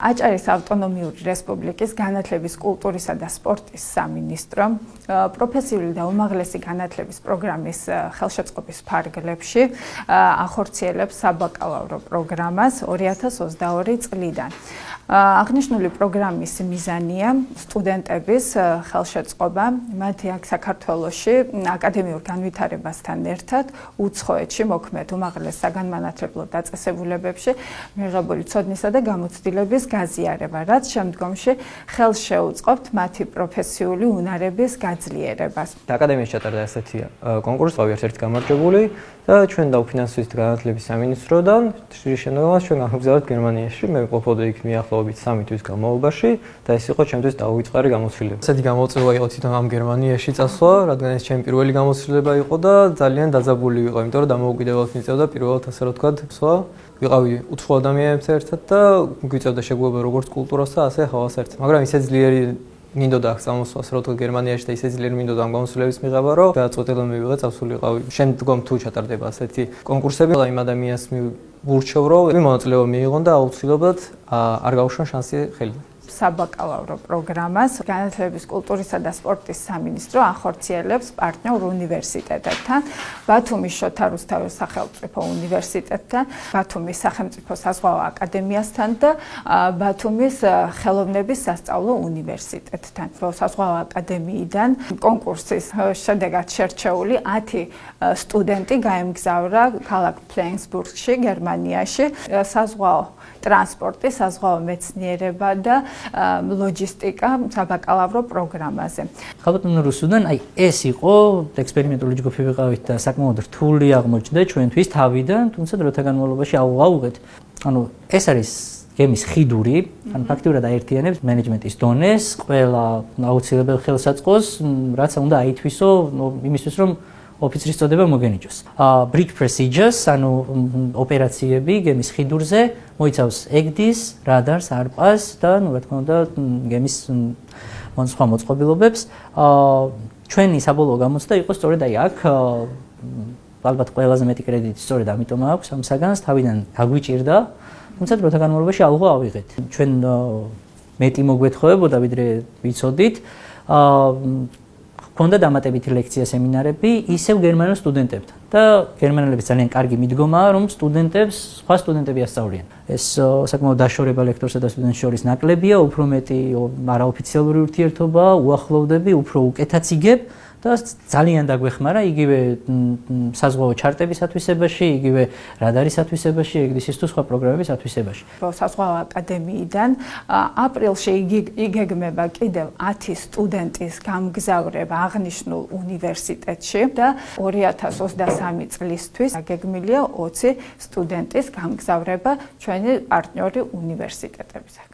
აჭარის ავტონომიური რესპუბლიკის განათლების, კულტურისა და სპორტის სამინისტრო პროფესიული და უმაღლესი განათლების პროგრამის ხელშეწყობის ფარგლებში ახორციელებს საბაკალავრო პროგრამას 2022 წლიდან. აღნიშნული პროგრამის მიზანია სტუდენტების ხელშეწყობა მათი აქ საქართველოში აკადემიურ განვითარებასთან ერთად უცხოეთში მოქმედ უმაღლეს საგანმანათლებლო დაწესებულებებში მიღებული ცოდნისა და გამოცდილების გაზიარება, რაც შემდგომში ხელს შეუწყობთ მათი პროფესიული უნარების გაძლიერებას. აკადემიაში ჩატარდა ასეთი კონკურსი, ერთ-ერთი გამარჯვებული და ჩვენ დაუფინანსეთ განათლების სამინისტროდან. შენობას ჩვენ გავგზავნეთ გერმანიაში. მე ყოფოდი იქ მიახლოებით 3 თვის განმავლობაში და ეს იყო ჩემთვის დაუვიწყარი გამოცდილება. ასეთი გამოწვევა იყო თვითონ ამ გერმანიაში წასვლა, რადგან ეს ჩემი პირველი გამოცდილება იყო და ძალიან დაძაბული ვიყავ, იმიტომ რომ დამოუკიდებლად მიწევდა პირველად ასე რომ ვთქვათ, სვა ვიყავი უცხო ადამიანებთან ერთად და გვიწევდა შეგუება როგორც კულტურას და ასე ჰავას ერთად. მაგრამ ისე ძლიერი მინდოდა აქ წამოსვლას, რომ თქო გერმანიაში და ისე ძლიერი მინდოდა ამ გამოცდილების მიღება, რომ გადაწყვეტილება მივიღე წავსულიყავი. შემდგომ თუ ჩატარდება ასეთი კონკურსები, იმ ადამიანს ვურჩევ, რომ მონაწილეობა მიიღონ და აუცილებლად არ გაუშვან შანსი ხელიდან. საბაკალავრო პროგრამას განათლების, კულტურისა და სპორტის სამინისტრო ახორციელებს პარტნიორ უნივერსიტეტებთან, ბათუმის შოთა რუსთაველის სახელმწიფო უნივერსიტეტთან, ბათუმის სახელმწიფო საზღვაო აკადემიასთან და ბათუმის ხელოვნების სასწავლო უნივერსიტეტთან. საზღვაო აკადემიიდან კონკურსის შედეგად შერჩეული 10 სტუდენტი გაემგზავრა ქალაქ ფლენსბურგში, გერმანიაში, საზღვაო ტრანსპორტი, საზღვაო მეცნიერება და ლოჯისტიკა საბაკალავრო პროგრამაზე. ხალხო რუსუდან ეს იყო ექსპერიმენტული ჯგუფი ვიყავით და საკმაოდ რთული აღმოჩნდა ჩვენთვის თავიდან, თუმცა დროთა განმავლობაში აუღეთ. ეს არის გემის ხიდური, ფაქტიურად აერთიანებს მენეჯმენტის დონეს, ყველა აუცილებელ ხელსაწყოს, რაც უნდა აითვისო იმისთვის, რომ ოფიცრის წოდება მოგენიჭოს. Bridge procedures, ოპერაციები გემის ხიდურზე მოიცავს ეგდის, რადარს, არპას და რა თქმა უნდა გემის სხვა მოწყობილობებს. ჩვენი საბოლოო გამოცდა იყო სწორედ აქ, ალბათ ყველაზე მეტი კრედიტი სწორედ ამიტომ აქვს ამ საგანს, თავიდან გაგვიჭირდა, თუმცა დროთა განმავლობაში ალღო ავიღეთ. ჩვენ მეტი მოგვეთხოვებოდა, ვიდრე ვიცოდით. ქონდა დამატებითი ლექცია სემინარები ისევ გერმანულ სტუდენტებთან და გერმანელების ძალიან კარგი მიდგომაა, რომ სტუდენტებს სხვა სტუდენტები ასწავლიან. ეს საკმაოდ დაშორება ლექტორსა და სტუდენტს შორის ნაკლებია, უფრო მეტი არაოფიციალური ურთიერთობა, უახლოვდები, უფრო უკეთაც იგებ და ძალიან დაგვეხმარა იგივე საზღვაო ჩარტების ათვისებაში, იგივე რადარის ათვისებაში, ეგდისის თუ სხვა პროგრამების ათვისებაში. საზღვაო აკადემიიდან აპრილში იგეგმება კიდევ 10 სტუდენტის გამგზავრება აღნიშნულ უნივერსიტეტში და 2023 წლისთვის აგეგმილია 20 სტუდენტის გამგზავრება ჩვენი პარტნიორი უნივერსიტეტებისგან.